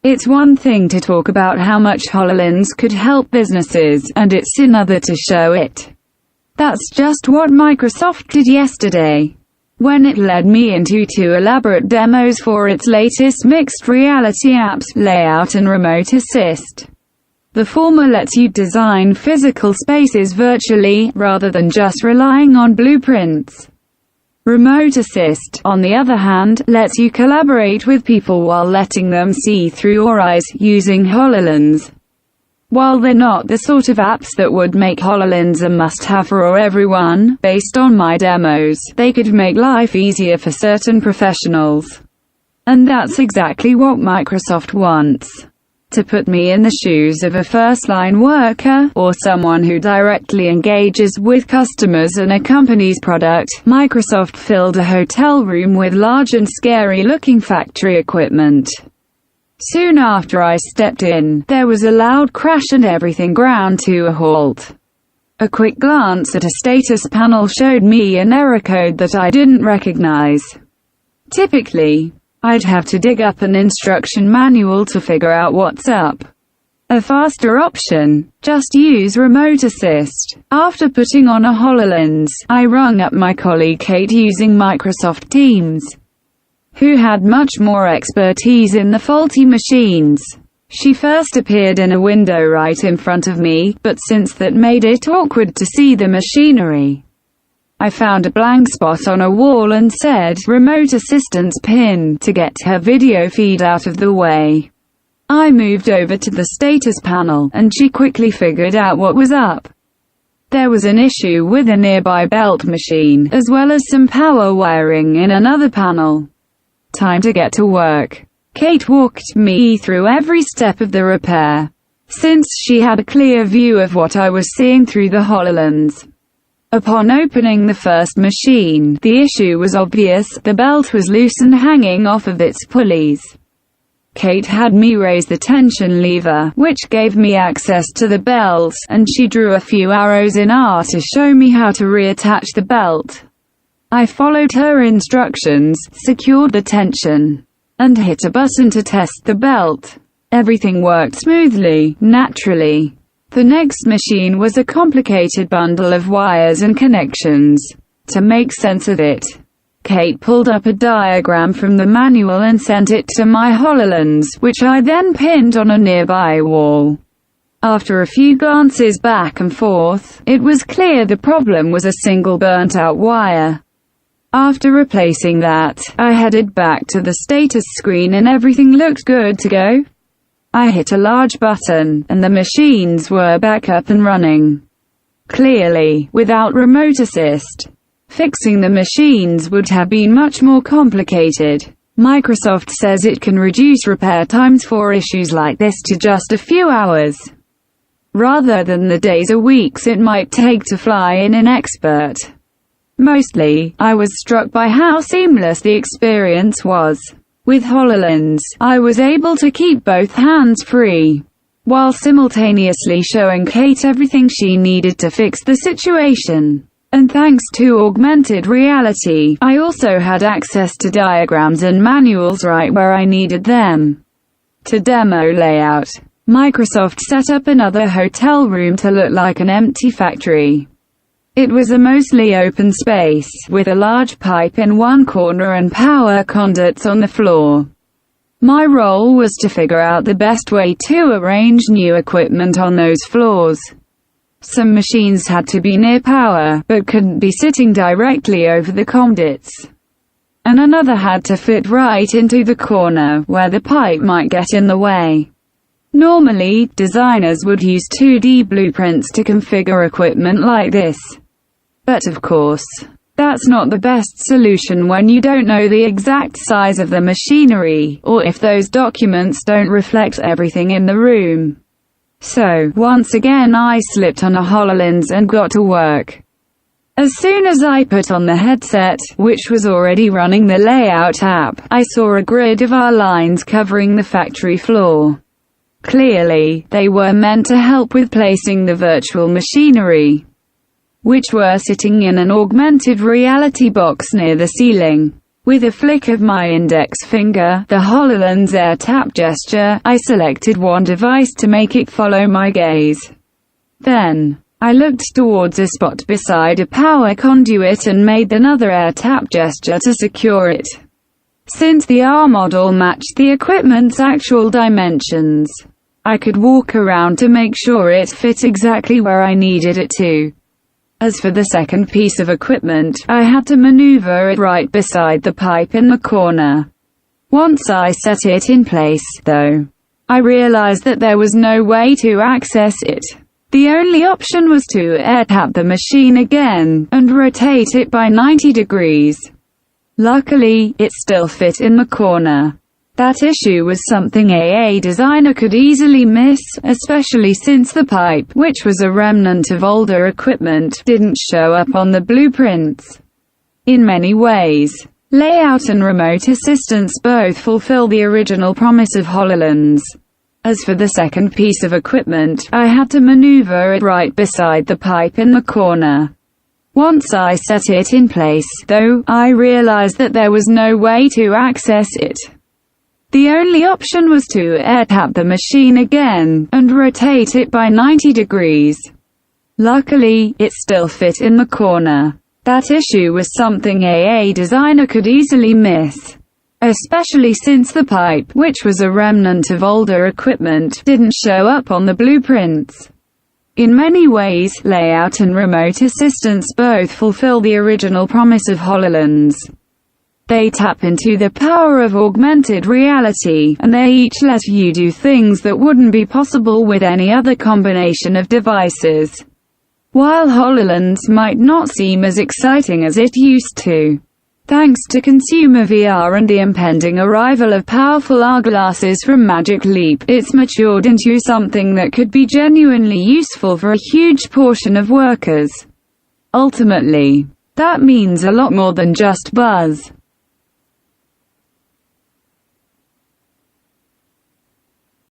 It's one thing to talk about how much HoloLens could help businesses, and it's another to show it. That's just what Microsoft did yesterday, when it led me into 2 elaborate demos for its latest mixed reality apps, Layout and Remote Assist. The former lets you design physical spaces virtually, rather than just relying on blueprints. Remote Assist, on the other hand, lets you collaborate with people while letting them see through your eyes, using HoloLens. While they're not the sort of apps that would make HoloLens a must-have for everyone, based on my demos, they could make life easier for certain professionals. And that's exactly what Microsoft wants. To put me in the shoes of a first-line worker, or someone who directly engages with customers and a company's product, Microsoft filled a hotel room with large and scary-looking factory equipment. Soon after I stepped in, there was a loud crash and everything ground to a halt. A quick glance at a status panel showed me an error code that I didn't recognize. Typically, I'd have to dig up an instruction manual to figure out what's up. A faster option, just use Remote Assist. After putting on a HoloLens, I rung up my colleague Kate using Microsoft Teams, who had much more expertise in the faulty machines. She first appeared in a window right in front of me, but since that made it awkward to see the machinery, I found a blank spot on a wall and said, "Remote Assistance pin," to get her video feed out of the way. I moved over to the status panel, and she quickly figured out what was up. There was an issue with a nearby belt machine, as well as some power wiring in another panel. Time to get to work. Kate walked me through every step of the repair, since she had a clear view of what I was seeing through the HoloLens. Upon opening the first machine, the issue was obvious. The belt was loose and hanging off of its pulleys. Kate had me raise the tension lever, which gave me access to the belt, and she drew a few arrows in R to show me how to reattach the belt. I followed her instructions, secured the tension, and hit a button to test the belt. Everything worked smoothly, naturally. The next machine was a complicated bundle of wires and connections. To make sense of it, Kate pulled up a diagram from the manual and sent it to my HoloLens, which I then pinned on a nearby wall. After a few glances back and forth, it was clear the problem was a single burnt-out wire. After replacing that, I headed back to the status screen and everything looked good to go. I hit a large button, and the machines were back up and running. Clearly, without Remote Assist, fixing the machines would have been much more complicated. Microsoft says it can reduce repair times for issues like this to just a few hours, rather than the days or weeks it might take to fly in an expert. Mostly, I was struck by how seamless the experience was. With HoloLens, I was able to keep both hands free, while simultaneously showing Kate everything she needed to fix the situation. And thanks to augmented reality, I also had access to diagrams and manuals right where I needed them. To demo Layout, Microsoft set up another hotel room to look like an empty factory. It was a mostly open space, with a large pipe in one corner and power conduits on the floor. My role was to figure out the best way to arrange new equipment on those floors. Some machines had to be near power, but couldn't be sitting directly over the conduits. And another had to fit right into the corner, where the pipe might get in the way. Normally, designers would use 2D blueprints to configure equipment like this. But of course, that's not the best solution when you don't know the exact size of the machinery, or if those documents don't reflect everything in the room. So, once again I slipped on a HoloLens and got to work. As soon as I put on the headset, which was already running the Layout app, I saw a grid of our lines covering the factory floor. Clearly, they were meant to help with placing the virtual machinery, which were sitting in an augmented reality box near the ceiling. With a flick of my index finger, the HoloLens air tap gesture, I selected one device to make it follow my gaze. Then, I looked towards a spot beside a power conduit and made another air tap gesture to secure it. Since the R model matched the equipment's actual dimensions, I could walk around to make sure it fit exactly where I needed it to. As for the second piece of equipment, I had to maneuver it right beside the pipe in the corner. Once I set it in place, though, I realized that there was no way to access it. The only option was to air tap the machine again, and rotate it by 90 degrees. Luckily, it still fit in the corner. That issue was something a designer could easily miss, especially since the pipe, which was a remnant of older equipment, didn't show up on the blueprints. In many ways, layout and remote assistance both fulfill the original promise of HoloLens. As for the second piece of equipment, I had to maneuver it right beside the pipe in the corner. Once I set it in place, though, I realized that there was no way to access it. The only option was to air tap the machine again, and rotate it by 90 degrees. Luckily, it still fit in the corner. That issue was something a designer could easily miss, especially since the pipe, which was a remnant of older equipment, didn't show up on the blueprints. In many ways, layout and remote assistance both fulfill the original promise of HoloLens. They tap into the power of augmented reality, and they each let you do things that wouldn't be possible with any other combination of devices. While HoloLens might not seem as exciting as it used to, thanks to consumer VR and the impending arrival of powerful AR glasses from Magic Leap, it's matured into something that could be genuinely useful for a huge portion of workers. Ultimately, that means a lot more than just buzz.